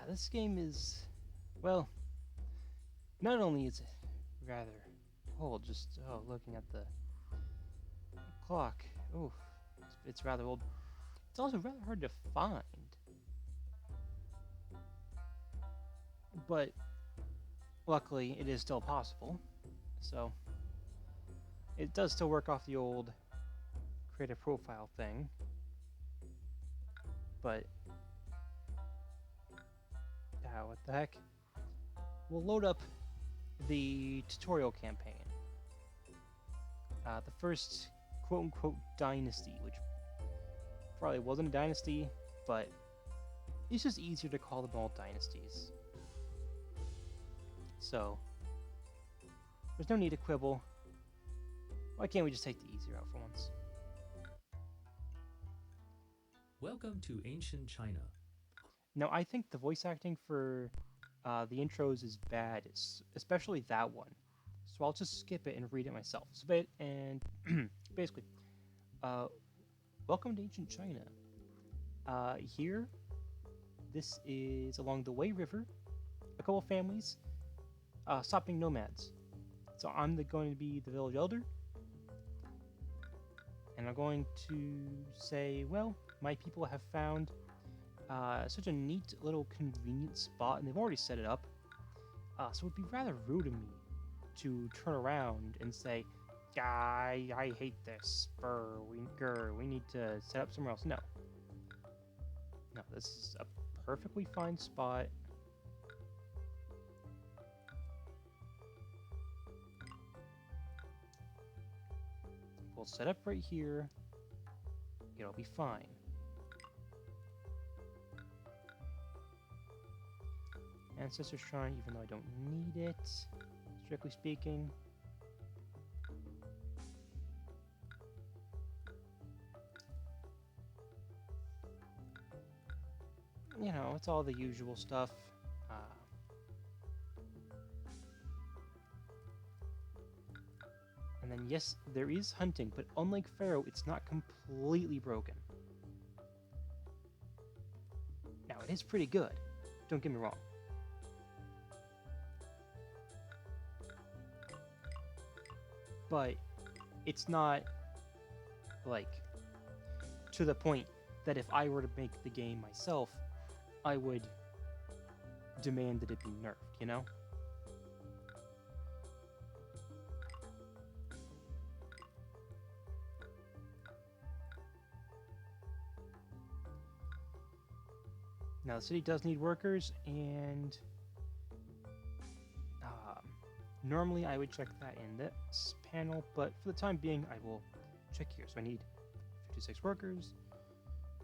This game is, well, not only is it rather old, just looking at the clock, oh, it's rather old. It's also rather hard to find, but luckily it is still possible. So it does still work off the old creative profile thing, but what the heck? We'll load up the tutorial campaign. The first quote-unquote dynasty, which probably wasn't a dynasty, but it's just easier to call them all dynasties. So, there's no need to quibble. Why can't we just take the easy route for once? Welcome to ancient China. Now, I think the voice acting for the intros is bad, especially that one. So I'll just skip it and read it myself. Basically, uh, welcome to ancient China. Here, this is along the Wei River. A couple families stopping nomads. So going to be the village elder, and I'm going to say, well, my people have found such a neat little convenient spot, and they've already set it up. So it'd be rather rude of me to turn around and say, I hate this. We need to set up somewhere else. No. No, this is a perfectly fine spot. We'll set up right here. It'll be fine. Ancestor Shrine, even though I don't need it, strictly speaking. You know, it's all the usual stuff. And then, yes, there is hunting, but unlike Pharaoh, it's not completely broken. Now, it is pretty good. Don't get me wrong. But it's not, like, to the point that if I were to make the game myself, I would demand that it be nerfed, you know? Now, the city does need workers, and normally I would check that in this panel, but for the time being, I will check here. So I need 56 workers.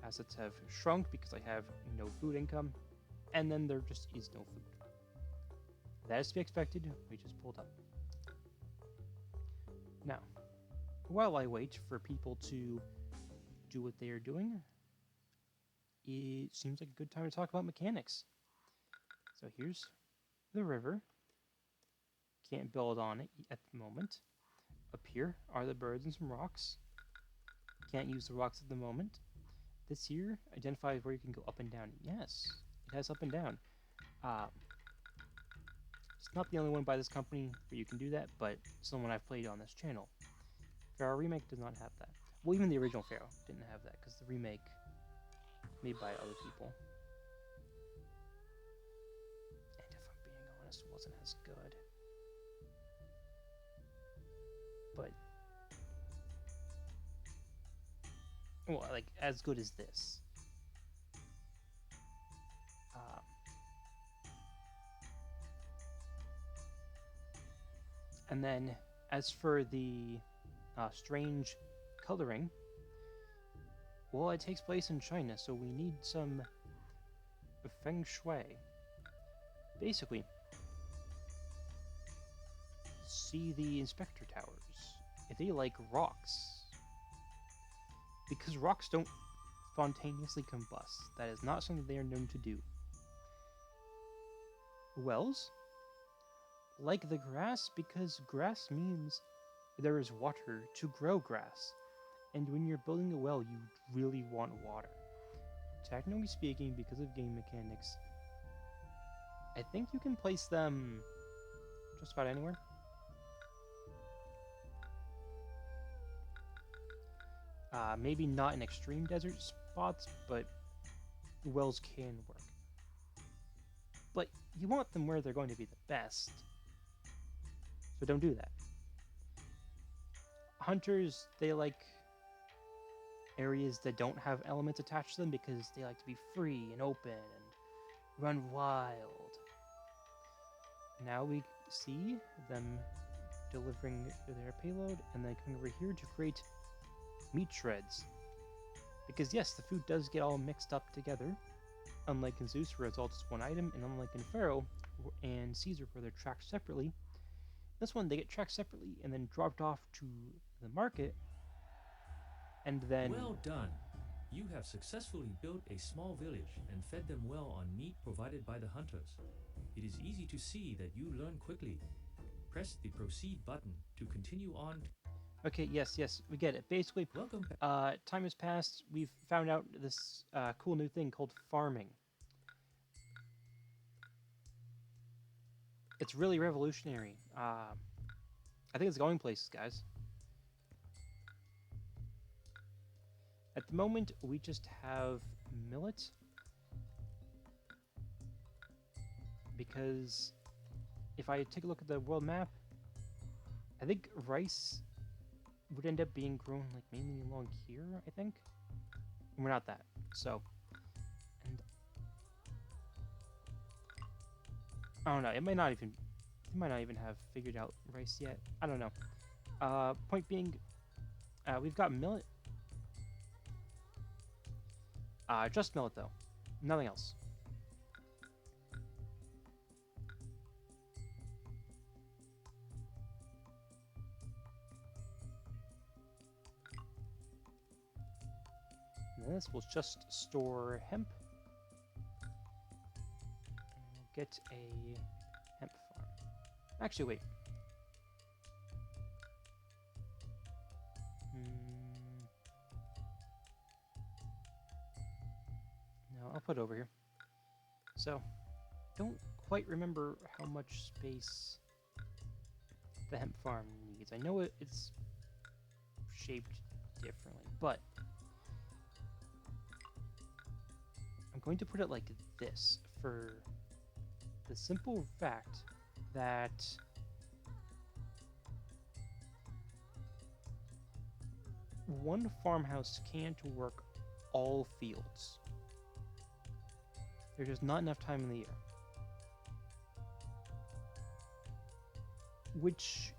Assets have shrunk because I have no food income, and then there just is no food. That is to be expected. We just pulled up. Now, while I wait for people to do what they are doing, it seems like a good time to talk about mechanics. So here's the river. Can't build on it at the moment. Up here are the birds and some rocks. Can't use the rocks at the moment. This here identifies where you can go up and down. Yes, it has up and down. It's not the only one by this company where you can do that, but it's the one I've played on this channel. Pharaoh Remake does not have that. Well, even the original Pharaoh didn't have that, because the remake made by other people. And if I'm being honest, it wasn't as good. But, well, like, as good as this. And then, as for the strange coloring, well, it takes place in China, so we need some feng shui. Basically, see the inspector towers. If they like rocks, because rocks don't spontaneously combust. That is not something they are known to do. Wells like the grass because grass means there is water to grow grass. And when you're building a well, you really want water. Technically speaking, because of game mechanics, I think you can place them just about anywhere. Maybe not in extreme desert spots, but wells can work. But you want them where they're going to be the best, so don't do that. Hunters, they like areas that don't have elements attached to them because they like to be free and open and run wild. Now we see them delivering their payload and then coming over here to create meat shreds. Because yes, the food does get all mixed up together, unlike in Zeus where it's all just one item, and unlike in Pharaoh and Caesar where they're tracked separately. This one, they get tracked separately and then dropped off to the market, and then... Well done! You have successfully built a small village and fed them well on meat provided by the hunters. It is easy to see that you learn quickly. Press the proceed button to continue on. Okay, yes, we get it. Basically, Welcome back. time has passed. We've found out this cool new thing called farming. It's really revolutionary. I think it's going places, guys. At the moment, we just have millet. Because if I take a look at the world map, I think rice would end up being grown like mainly along here, I think. And we're not that. So, and I don't know, it might not even have figured out rice yet. I don't know. Point being, we've got millet. Just millet though. Nothing else. And this will just store hemp. And we'll get a hemp farm. Actually, wait. No, I'll put it over here. So, don't quite remember how much space the hemp farm needs. I know it's shaped differently, but I'm going to put it like this for the simple fact that one farmhouse can't work all fields. There's just not enough time in the year. Which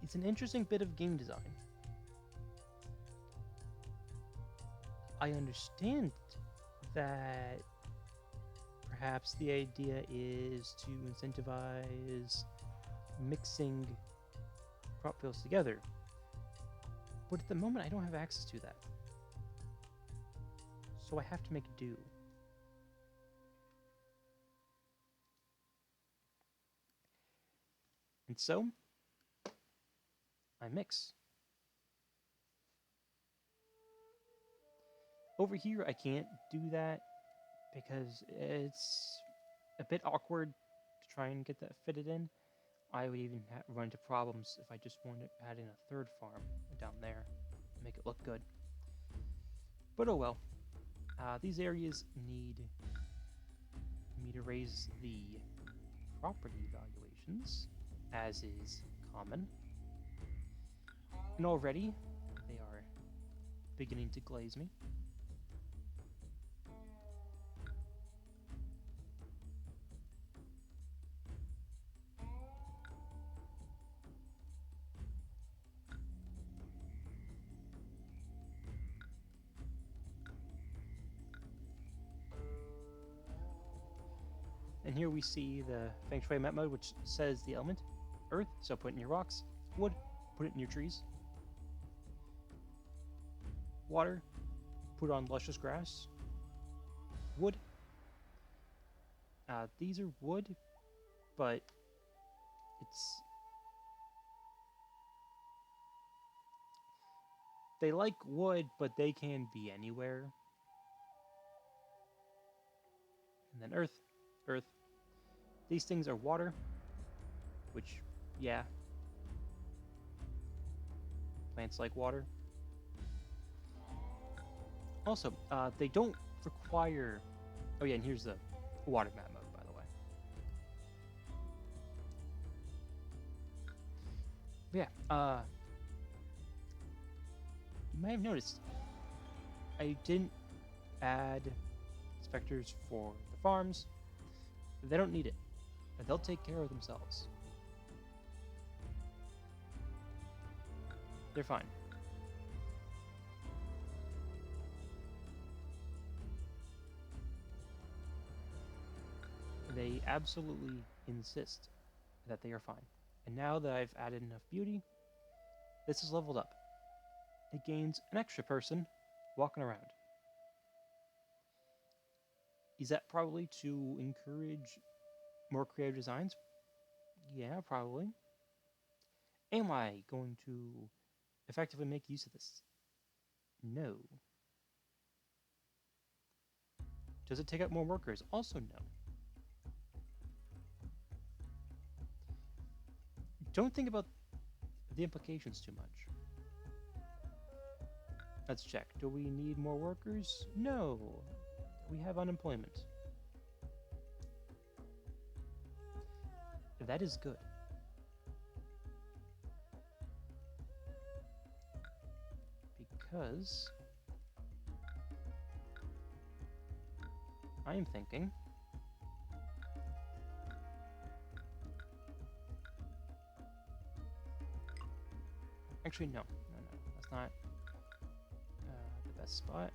is an interesting bit of game design. I understand that perhaps the idea is to incentivize mixing crop fields together. But at the moment, I don't have access to that. So I have to make do. And so, I mix. Over here, I can't do that because it's a bit awkward to try and get that fitted in. I would even run into problems if I just wanted to add in a third farm down there to make it look good. But oh well. These areas need me to raise the property valuations, as is common. And already, they are beginning to glaze me. And here we see the Feng Shui map mode, which says the element, earth, so put it in your rocks. Wood, put it in your trees. Water, put it on luscious grass. Wood. These are wood, but it's... They like wood, but they can be anywhere. And then earth, earth. These things are water, which, yeah, plants like water. Also, they don't require... Oh yeah, and here's the water map mode, by the way. But yeah, you might have noticed I didn't add inspectors for the farms. They don't need it. They'll take care of themselves. They're fine. They absolutely insist that they are fine. And now that I've added enough beauty, this is leveled up. It gains an extra person walking around. Is that probably to encourage more creative designs? Yeah, probably. Am I going to effectively make use of this? No. Does it take up more workers? Also no. Don't think about the implications too much. Let's check. Do we need more workers? No. We have unemployment. That is good. Because I am thinking actually no, that's not the best spot.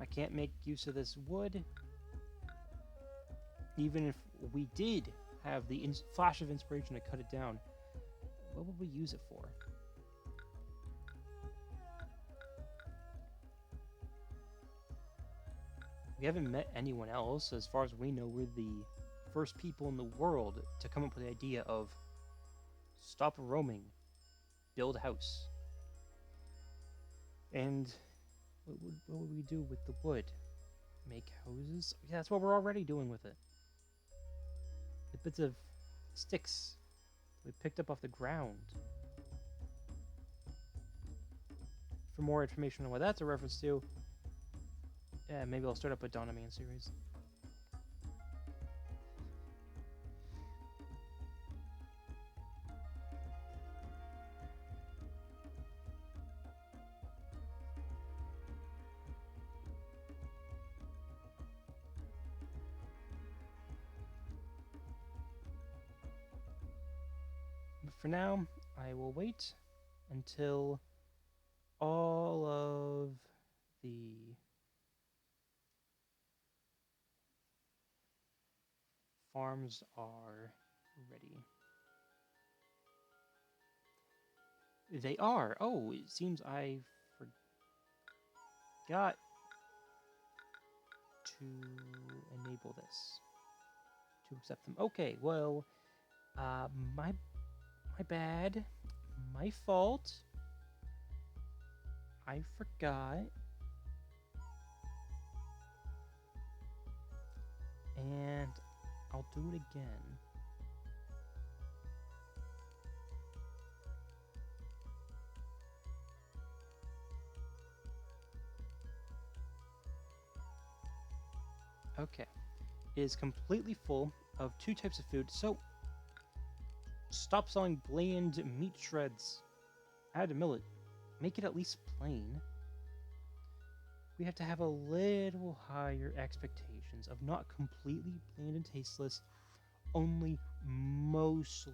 I can't make use of this wood. Even if we did have the flash of inspiration to cut it down, what would we use it for? We haven't met anyone else. As far as we know, we're the first people in the world to come up with the idea of stop roaming, build a house. And what would we do with the wood? Make houses? Yeah, that's what we're already doing with it. The bits of sticks we picked up off the ground. For more information on what that's a reference to, yeah, maybe I'll start up a Dawn of Man series. But for now, I will wait until all of the farms are ready. They are. Oh, it seems I forgot to enable this to accept them. Okay, well, my bad, my fault. I forgot. And I'll do it again. Okay. It is completely full of 2 types of food, so stop selling bland meat shreds. Add a millet. Make it at least plain. We have to have a little higher expectations of not completely bland and tasteless, only mostly.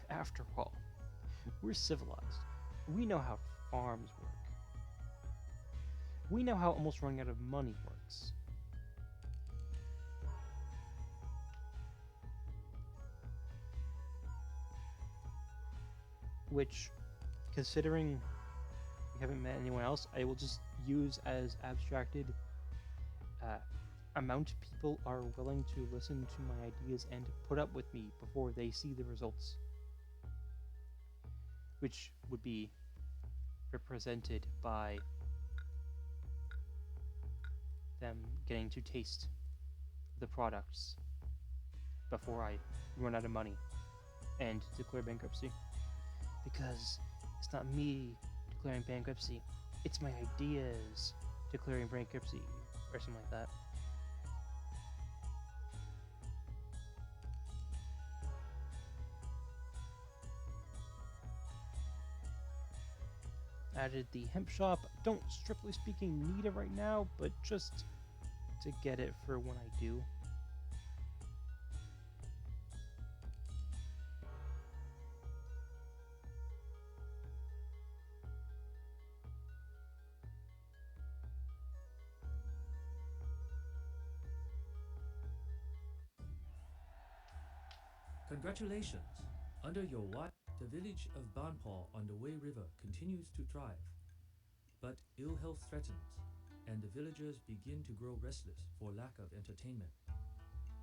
After all, we're civilized. We know how farms work. We know how almost running out of money works. Which, considering we haven't met anyone else, I will just use as abstracted amount people are willing to listen to my ideas and put up with me before they see the results, which would be represented by them getting to taste the products before I run out of money and declare bankruptcy. Because it's not me declaring bankruptcy, it's my ideas declaring bankruptcy, or something like that. Added the hemp shop. Don't, strictly speaking, need it right now, but just to get it for when I do. Congratulations! Under your watch, the village of Banpal on the Wei River continues to thrive. But ill health threatens, and the villagers begin to grow restless for lack of entertainment.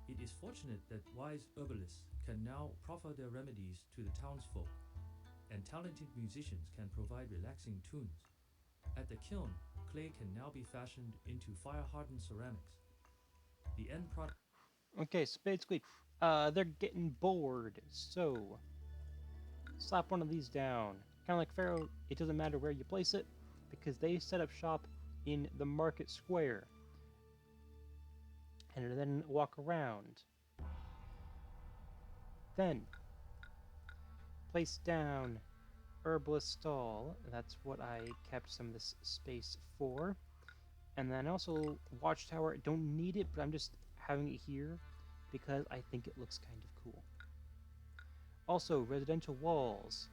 It is fortunate that wise herbalists can now proffer their remedies to the townsfolk, and talented musicians can provide relaxing tunes. At the kiln, clay can now be fashioned into fire-hardened ceramics. The end product. Okay, so basically, they're getting bored, so slap one of these down. Kind of like Pharaoh, it doesn't matter where you place it, because they set up shop in the market square, and then walk around. Then, place down herbalist stall. That's what I kept some of this space for. And then also watchtower. Don't need it, but I'm just having it here because I think it looks kind of cool. Also, residential walls.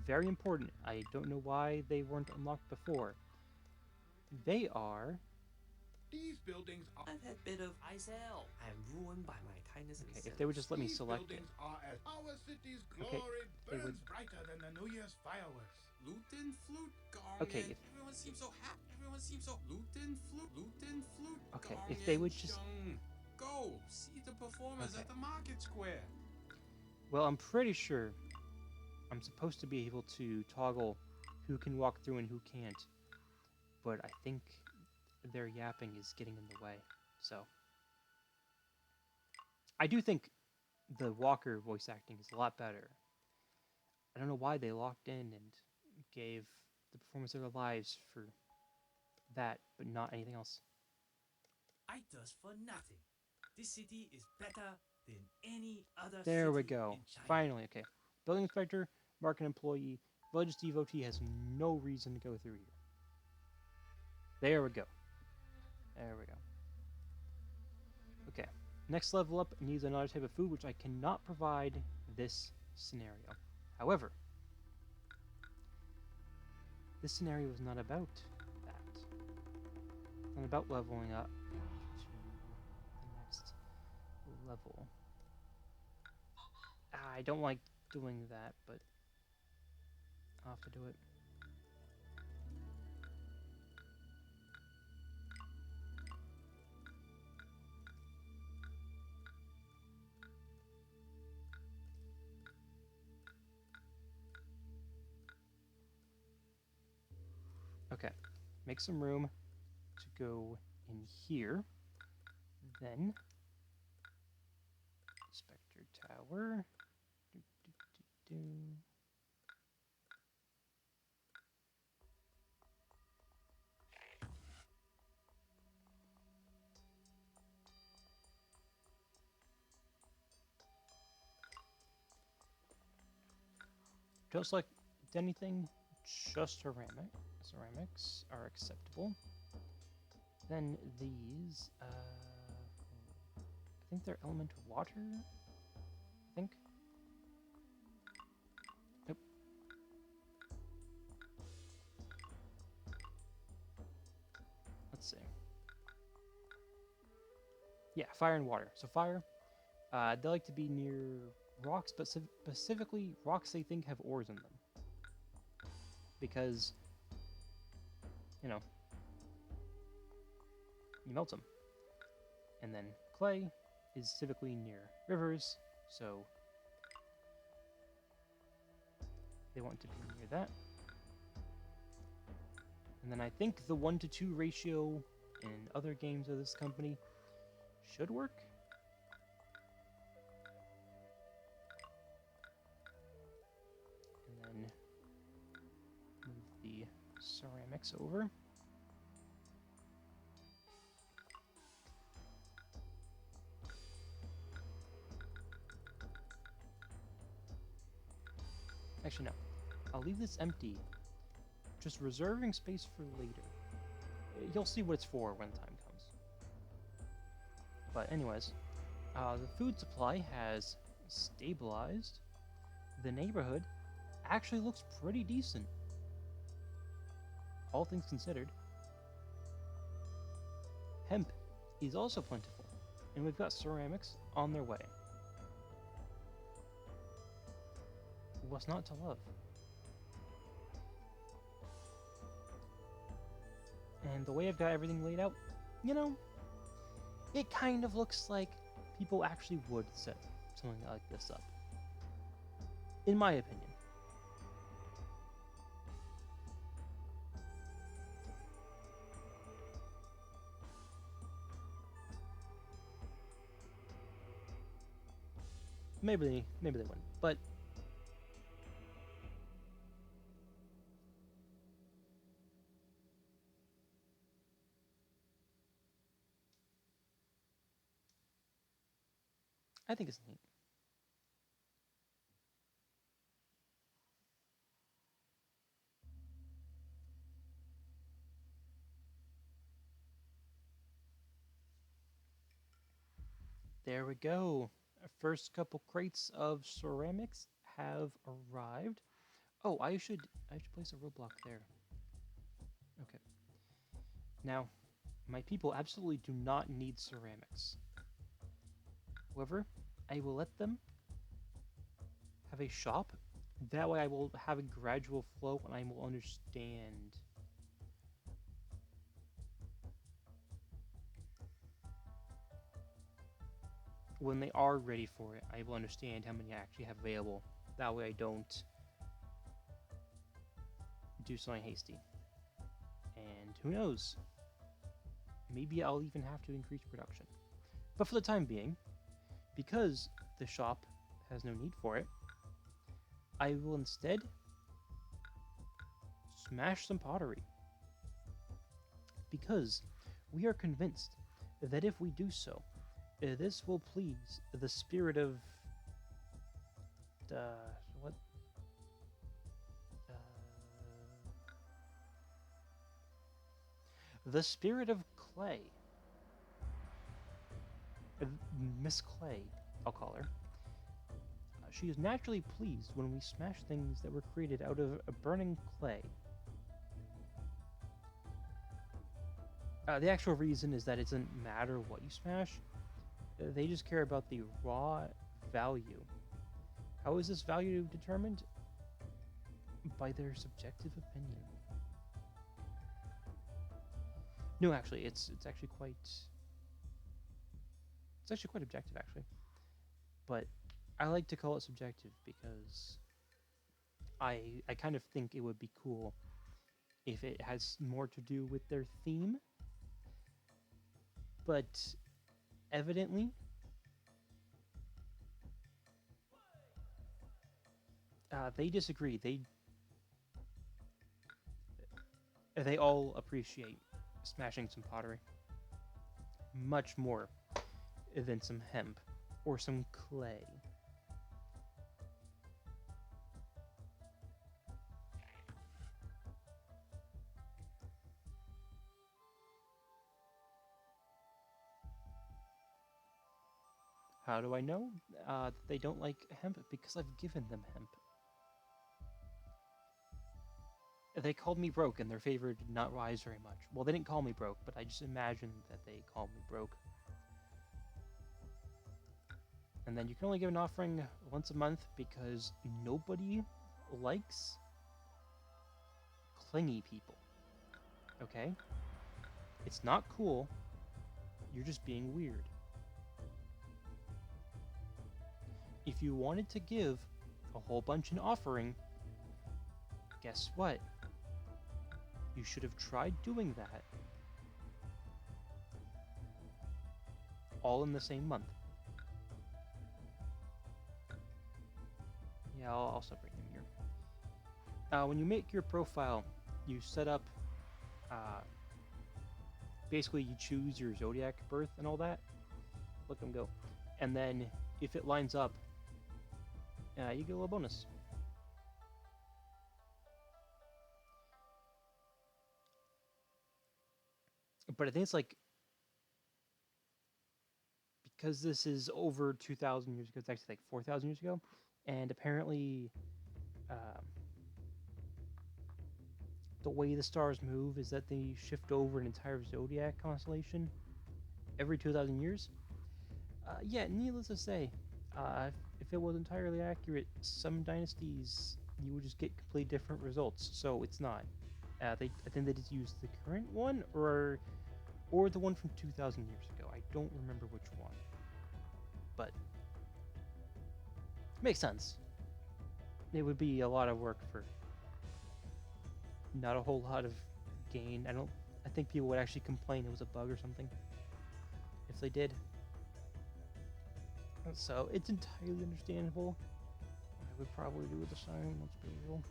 Very important. I don't know why they weren't unlocked before. They are... These buildings are. I've had a bit of myself. I am ruined by my kindness and Okay, sense. if they would just let me These select it. buildings are as our city's Okay, glory they burns would- brighter than the New Year's fireworks. Lutin flute gong. Okay, and if- everyone seems so happy. Everyone seems so Lutin flute. Okay, gong if they and would just- shung. Go see the performers Okay. at the market square. Well, I'm pretty sure I'm supposed to be able to toggle who can walk through and who can't. But I think their yapping is getting in the way. So I do think the Walker voice acting is a lot better. I don't know why they locked in and gave the performance of their lives for that, but not anything else. I thirst for nothing. This city is better than any other There we city go. in China. Finally, okay. Building inspector, market employee, village devotee has no reason to go through here. There we go. There we go. Okay. Next level up needs another type of food, which I cannot provide this scenario. However, this scenario is not about that. It's not about leveling up to the next level. I don't like doing that, but I'll have to do it. Okay, make some room to go in here. Then, Inspector Tower. Do, do, do, do. Just like anything, just ceramic. Ceramics are acceptable. Then these, I think they're elemental water. I think. Nope. Let's see. Yeah, fire and water. So fire, they like to be near rocks, but specifically rocks they think have ores in them. Because, you know, you melt them. And then clay is typically near rivers, so they want to be near that. And then I think the 1-to-2 ratio in other games of this company should work. And then move the ceramics over. Actually, no. I'll leave this empty, just reserving space for later. You'll see what it's for when time comes. But anyways, the food supply has stabilized. The neighborhood actually looks pretty decent, all things considered. Hemp is also plentiful, and we've got ceramics on their way. What's not to love? And the way I've got everything laid out, you know, it kind of looks like people actually would set something like this up. In my opinion. Maybe they wouldn't, but I think it's neat. There we go. Our first couple crates of ceramics have arrived. Oh, I should place a roadblock there. Okay. Now, my people absolutely do not need ceramics. However, I will let them have a shop. That way I will have a gradual flow and I will understand when they are ready for it. I will understand how many I actually have available. That way I don't do something hasty. And who knows? Maybe I'll even have to increase production. But for the time being, because the shop has no need for it, I will instead smash some pottery. Because we are convinced that if we do so, this will please the spirit of what? The spirit of Clay. Miss Clay, I'll call her. She is naturally pleased when we smash things that were created out of a burning clay. The actual reason is that it doesn't matter what you smash. They just care about the raw value. How is this value determined? By their subjective opinion. No, actually, it's actually quite objective, actually. But I like to call it subjective because I kind of think it would be cool if it has more to do with their theme. But evidently, they disagree. They all appreciate smashing some pottery much more than some hemp or some clay. How do I know that they don't like hemp? Because I've given them hemp. They called me broke, and their favor did not rise very much. Well, they didn't call me broke, but I just imagined that they called me broke. And then you can only give an offering once a month because nobody likes clingy people. Okay? It's not cool. You're just being weird. If you wanted to give a whole bunch in offering, guess what? You should have tried doing that all in the same month. Yeah, I'll separate them here. When you make your profile, you set up, basically you choose your zodiac birth and all that. Let them go. And then if it lines up, you get a little bonus. But I think it's like, because this is over 2,000 years ago, it's actually like 4,000 years ago, and apparently the way the stars move is that they shift over an entire zodiac constellation every 2,000 years. Yeah, needless to say, if it was entirely accurate, some dynasties you would just get completely different results. So it's not. I think they just used the current one or the one from 2,000 years ago. I don't remember which one, but makes sense. It would be a lot of work for not a whole lot of gain. I think people would actually complain it was a bug or something if they did. So it's entirely understandable. I would probably do the same, let's be real.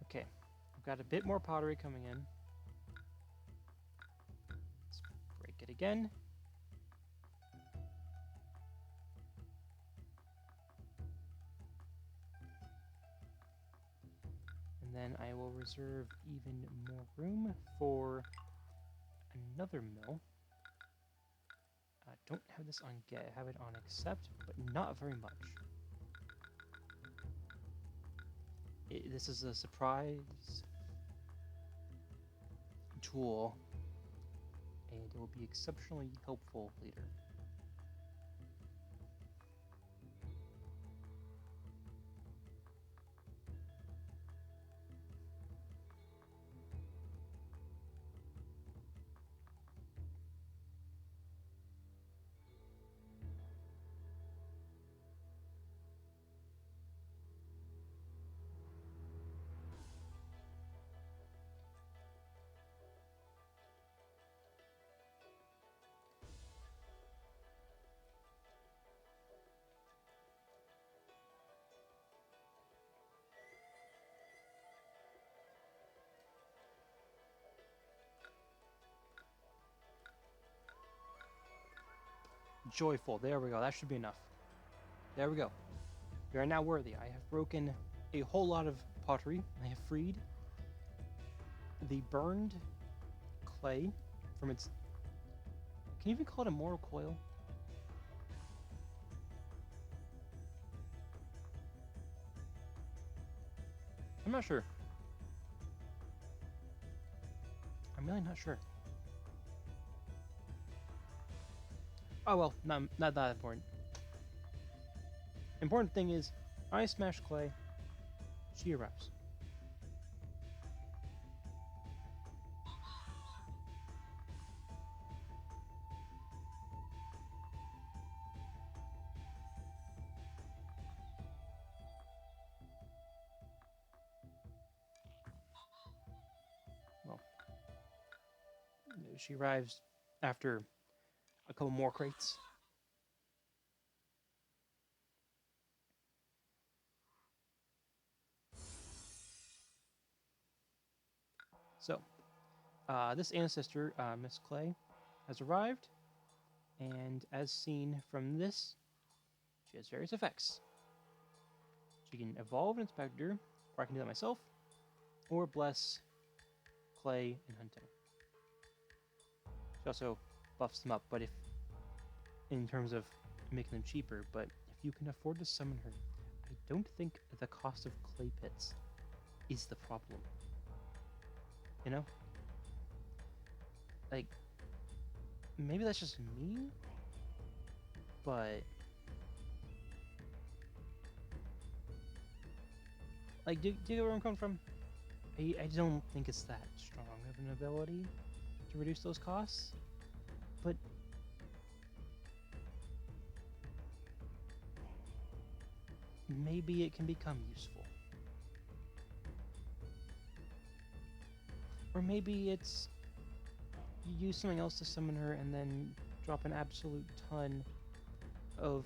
Okay, I've got a bit more pottery coming in. Let's break it again. And then I will reserve even more room for another mill. I don't have this on get, I have it on accept, but not very much. This is a surprise tool, and it will be exceptionally helpful later. Joyful. There we go. That should be enough. There we go. We are now worthy. I have broken a whole lot of pottery. I have freed the burned clay from its... Can you even call it a mortal coil? I'm not sure. I'm really not sure. Oh well, not that important. Important thing is, I smash clay, she arrives. Well, she arrives after a couple more crates. So, this ancestor, Miss Clay, has arrived, and as seen from this, she has various effects. She can evolve an inspector, or I can do that myself, or bless Clay in hunting. She also buffs them up, but if in terms of making them cheaper, but if you can afford to summon her, I don't think the cost of clay pits is the problem. You know? Like, maybe that's just me, but like, do you get where I'm coming from? I don't think it's that strong of an ability to reduce those costs, but maybe it can become useful. Or maybe it's you use something else to summon her and then drop an absolute ton of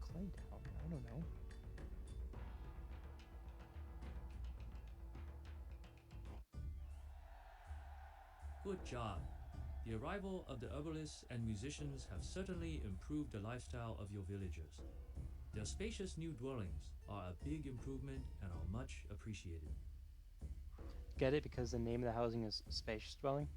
clay down. I don't know. Good job. The arrival of the herbalists and musicians have certainly improved the lifestyle of your villagers. Their spacious new dwellings are a big improvement and are much appreciated. Get it? Because the name of the housing is Spacious Dwelling?